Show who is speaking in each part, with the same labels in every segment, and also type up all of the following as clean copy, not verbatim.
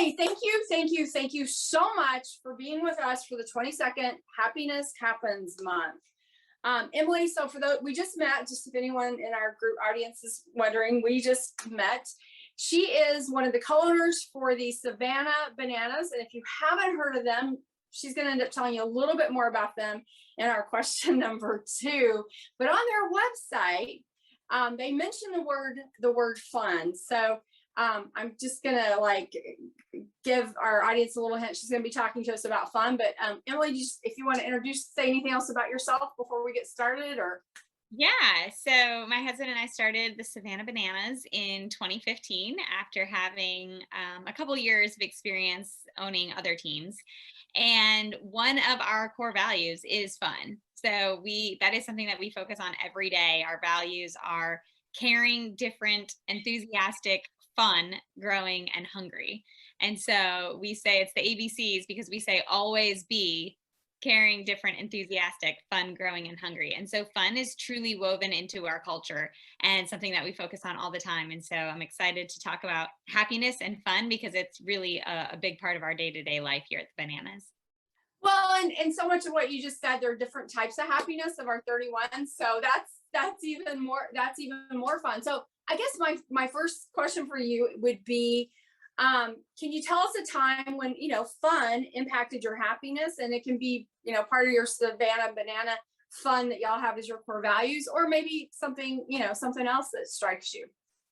Speaker 1: Emily, thank you so much for being with us for the 22nd Happiness Happens Month. Emily, so for those, we just met, just if anyone in our group audience is wondering, we just met. She is one of the co-owners for the Savannah Bananas. And if you haven't heard of them, she's going to end up telling you a little bit more about them in our question number 2. But on their website, they mention the word fun. So I'm just gonna give our audience a little hint. She's gonna be talking to us about fun, but Emily, if you want to say anything else about yourself before we get started, or?
Speaker 2: Yeah, so my husband and I started the Savannah Bananas in 2015 after having a couple years of experience owning other teams. And one of our core values is fun. So that is something that we focus on every day. Our values are caring, different, enthusiastic, fun, growing, and hungry. And so we say it's the ABCs because we say always be caring, different, enthusiastic, fun, growing, and hungry. And so fun is truly woven into our culture and something that we focus on all the time. And so I'm excited to talk about happiness and fun because it's really a big part of our day-to-day life here at the Bananas.
Speaker 1: Well, and so much of what you just said, there are different types of happiness of our 31. So that's even more fun. So I guess my first question for you would be, can you tell us a time when, fun impacted your happiness? And it can be, part of your Savannah Banana fun that y'all have as your core values, or maybe something else that strikes you.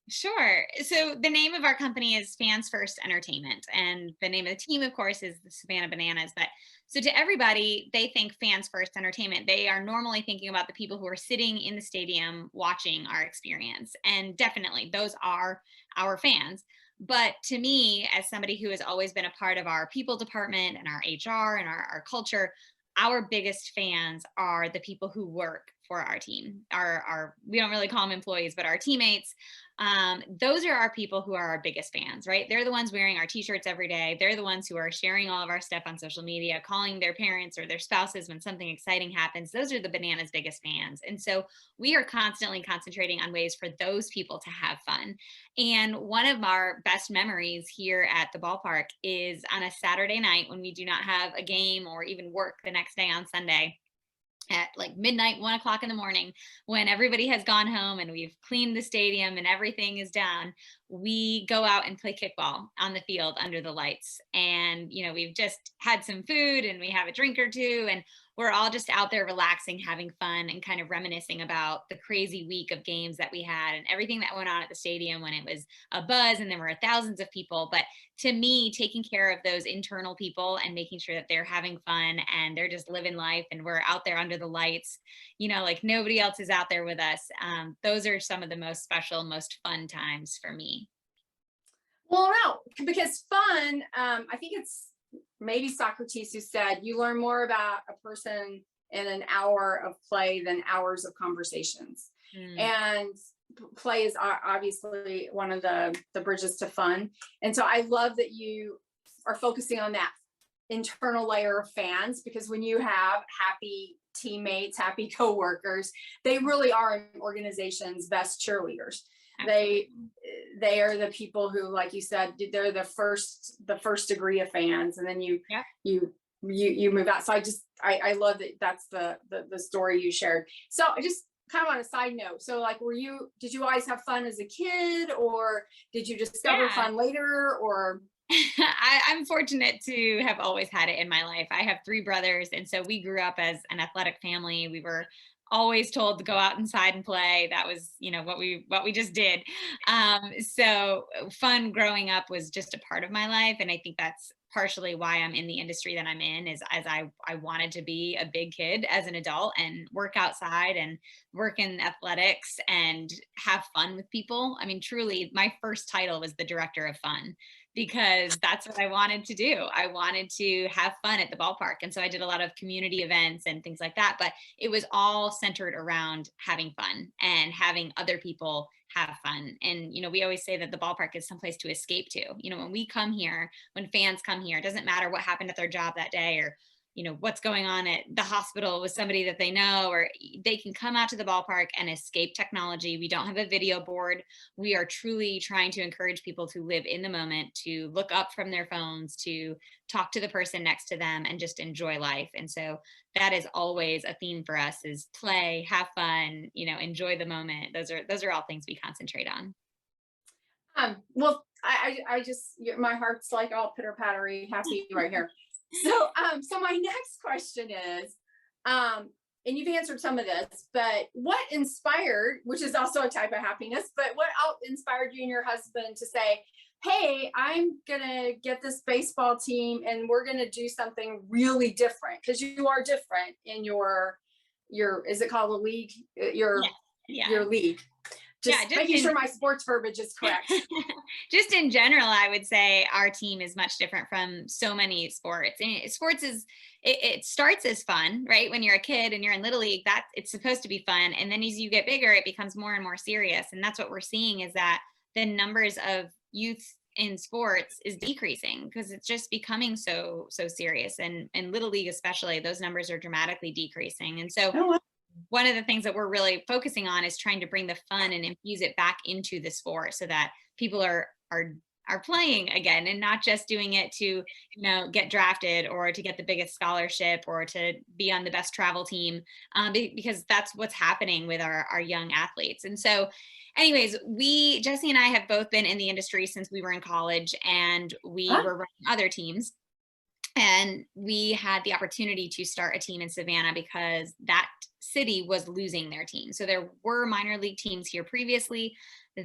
Speaker 2: Sure. So the name of our company is Fans First Entertainment, and the name of the team, of course, is the Savannah Bananas. But so to everybody, they think Fans First Entertainment. They are normally thinking about the people who are sitting in the stadium watching our experience. And definitely those are our fans. But to me, as somebody who has always been a part of our people department and our HR and our culture, our biggest fans are the people who work for our team. Our we don't really call them employees, but our teammates. Those are our people who are our biggest fans, right? They're the ones wearing our t-shirts every day. They're the ones who are sharing all of our stuff on social media, calling their parents or their spouses when something exciting happens. Those are the Bananas' biggest fans. And so we are constantly concentrating on ways for those people to have fun. And one of our best memories here at the ballpark is on a Saturday night when we do not have a game or even work the next day on Sunday, at like midnight, 1 o'clock in the morning, when everybody has gone home and we've cleaned the stadium and everything is done, we go out and play kickball on the field under the lights. And, we've just had some food and we have a drink or two, and we're all just out there relaxing, having fun, and kind of reminiscing about the crazy week of games that we had and everything that went on at the stadium when it was a buzz and there were thousands of people. But to me, taking care of those internal people and making sure that they're having fun and they're just living life and we're out there under the lights, like nobody else is out there with us. Those are some of the most special, most fun times for me.
Speaker 1: Well, no, because fun, I think it's maybe Socrates who said, you learn more about a person in an hour of play than hours of conversations. And play is obviously one of the bridges to fun. And so I love that you are focusing on that internal layer of fans, because when you have happy teammates, happy coworkers, they really are an organization's best cheerleaders. Absolutely. They are the people who, like you said, they're the first degree of fans, and then you move out. So I love that. That's the story you shared. So I just kind of on a side note, so did you always have fun as a kid, or did you discover fun later, or?
Speaker 2: I'm fortunate to have always had it in my life. I have 3 brothers, and so we grew up as an athletic family. We were always told to go out inside and play. That was, what we just did. So fun growing up was just a part of my life, and I think that's partially why I'm in the industry that I'm in, is as I wanted to be a big kid as an adult and work outside and work in athletics and have fun with people. I mean, truly, my first title was the director of fun, because that's what I wanted to do. I wanted to have fun at the ballpark. And so I did a lot of community events and things like that, but it was all centered around having fun and having other people have fun. And, we always say that the ballpark is someplace to escape to. When we come here, when fans come here, it doesn't matter what happened at their job that day or what's going on at the hospital with somebody that they know, or they can come out to the ballpark and escape technology. We don't have a video board. We are truly trying to encourage people to live in the moment, to look up from their phones, to talk to the person next to them, and just enjoy life. And so that is always a theme for us, is play, have fun, enjoy the moment. Those are all things we concentrate on.
Speaker 1: Well, I just, my heart's like all pitter pattery happy right here. So my next question is, and you've answered some of this, but what inspired, which is also a type of happiness, but what inspired you and your husband to say, hey, I'm gonna get this baseball team and we're gonna do something really different? Because you are different in your, is it called a league? Your league. Just making sure my sports verbiage is correct.
Speaker 2: Just in general, I would say our team is much different from so many sports. And sports it starts as fun, right? When you're a kid and you're in Little League, it's supposed to be fun. And then as you get bigger, it becomes more and more serious. And that's what we're seeing, is that the numbers of youth in sports is decreasing because it's just becoming so serious. And in Little League especially, those numbers are dramatically decreasing. And so one of the things that we're really focusing on is trying to bring the fun and infuse it back into the sport, so that people are playing again, and not just doing it to, get drafted or to get the biggest scholarship or to be on the best travel team, because that's what's happening with our young athletes. And so anyways, Jesse and I have both been in the industry since we were in college, and we were running other teams. And we had the opportunity to start a team in Savannah because that city was losing their team. So there were minor league teams here previously.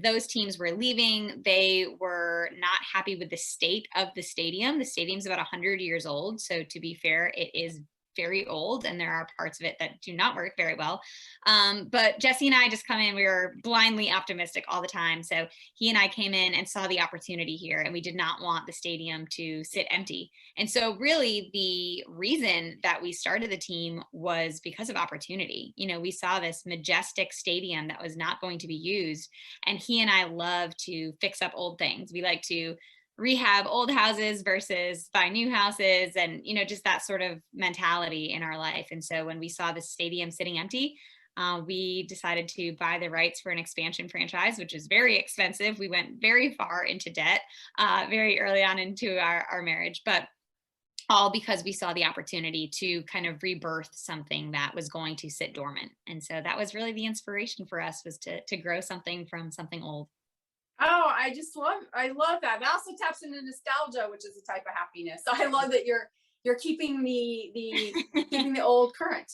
Speaker 2: Those teams were leaving. They were not happy with the state of the stadium. The stadium's about 100 years old. So to be fair, it is very old, and there are parts of it that do not work very well. But Jesse and I just come in, we were blindly optimistic all the time. So he and I came in and saw the opportunity here, and we did not want the stadium to sit empty. And so really the reason that we started the team was because of opportunity. We saw this majestic stadium that was not going to be used, and he and I love to fix up old things. We like to rehab old houses versus buy new houses, and just that sort of mentality in our life. And so when we saw the stadium sitting empty, we decided to buy the rights for an expansion franchise, which is very expensive. We went very far into debt very early on into our marriage, but all because we saw the opportunity to kind of rebirth something that was going to sit dormant. And so that was really the inspiration for us, was to grow something from something old.
Speaker 1: Oh, I love that. That also taps into nostalgia, which is a type of happiness. So I love that you're keeping keeping the old current.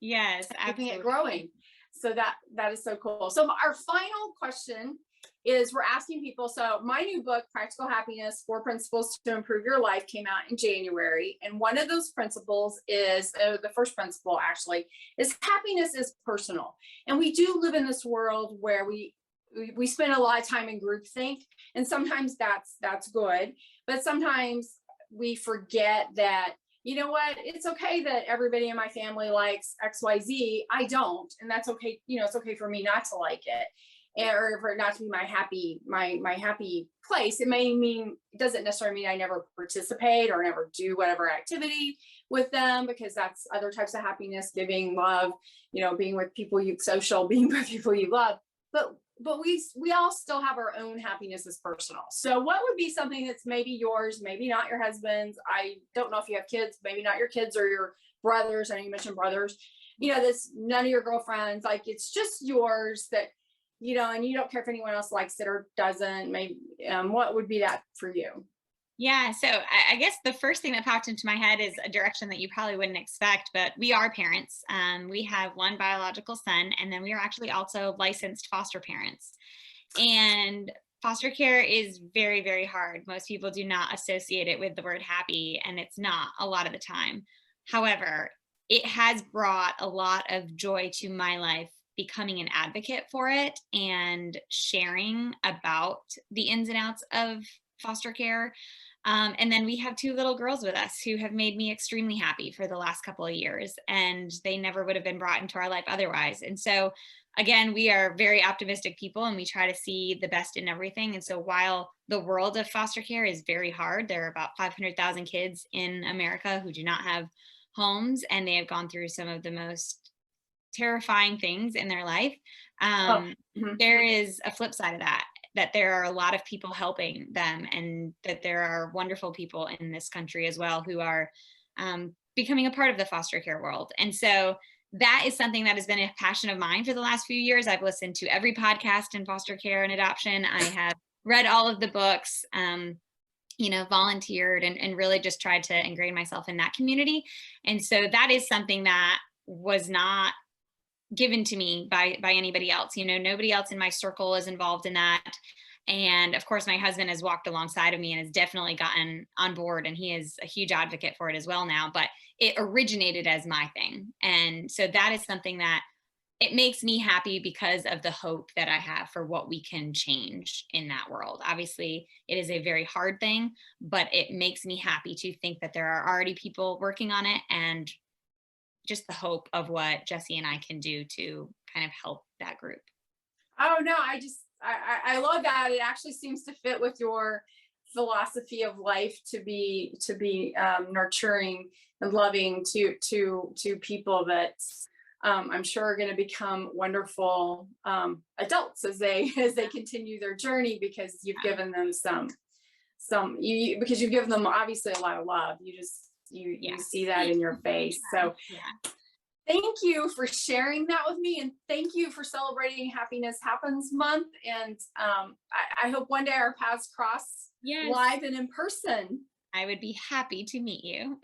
Speaker 2: Yes,
Speaker 1: keeping it growing. So that is so cool. So our final question is, we're asking people, so my new book, Practical Happiness, 4 Principles to Improve Your Life, came out in January. And one of those principles is, the first principle actually, is happiness is personal. And we do live in this world where we spend a lot of time in groupthink, and sometimes that's good, but sometimes we forget that, it's okay that everybody in my family likes XYZ. I don't, and that's okay. It's okay for me not to like it, or for it not to be my happy place. It doesn't necessarily mean I never participate or never do whatever activity with them, because that's other types of happiness, giving, love, being with people being with people you love. But we all still have our own happiness as personal. So what would be something that's maybe yours, maybe not your husband's? I don't know if you have kids, maybe not your kids or your brothers. I know you mentioned brothers, this, none of your girlfriends, like it's just yours, that, and you don't care if anyone else likes it or doesn't. Maybe, what would be that for you?
Speaker 2: Yeah, so I guess the first thing that popped into my head is a direction that you probably wouldn't expect, but we are parents. We have one biological son, and then we are actually also licensed foster parents. And foster care is very, very hard. Most people do not associate it with the word happy, and it's not a lot of the time. However, it has brought a lot of joy to my life, becoming an advocate for it and sharing about the ins and outs of foster care. And then we have 2 little girls with us who have made me extremely happy for the last couple of years, and they never would have been brought into our life otherwise. And so again, we are very optimistic people, and we try to see the best in everything. And so while the world of foster care is very hard, there are about 500,000 kids in America who do not have homes, and they have gone through some of the most terrifying things in their life.
Speaker 1: Oh, mhm.
Speaker 2: There is a flip side of that, that there are a lot of people helping them, and that there are wonderful people in this country as well who are becoming a part of the foster care world. And so that is something that has been a passion of mine for the last few years. I've listened to every podcast in foster care and adoption. I have read all of the books, volunteered, and really just tried to ingrain myself in that community. And so that is something that was not given to me by anybody else. Nobody else in my circle is involved in that. And of course, my husband has walked alongside of me and has definitely gotten on board, and he is a huge advocate for it as well now. But it originated as my thing. And so that is something that it makes me happy because of the hope that I have for what we can change in that world. Obviously, it is a very hard thing, but it makes me happy to think that there are already people working on it, and just the hope of what Jesse and I can do to kind of help that group.
Speaker 1: Oh no, I love that. It actually seems to fit with your philosophy of life to be nurturing and loving to people that I'm sure are going to become wonderful adults as they continue their journey, because you've given them because you've given them obviously a lot of love. You see that in your face. So thank you for sharing that with me, and thank you for celebrating Happiness Happens Month. And I hope one day our paths cross live and in person.
Speaker 2: I would be happy to meet you.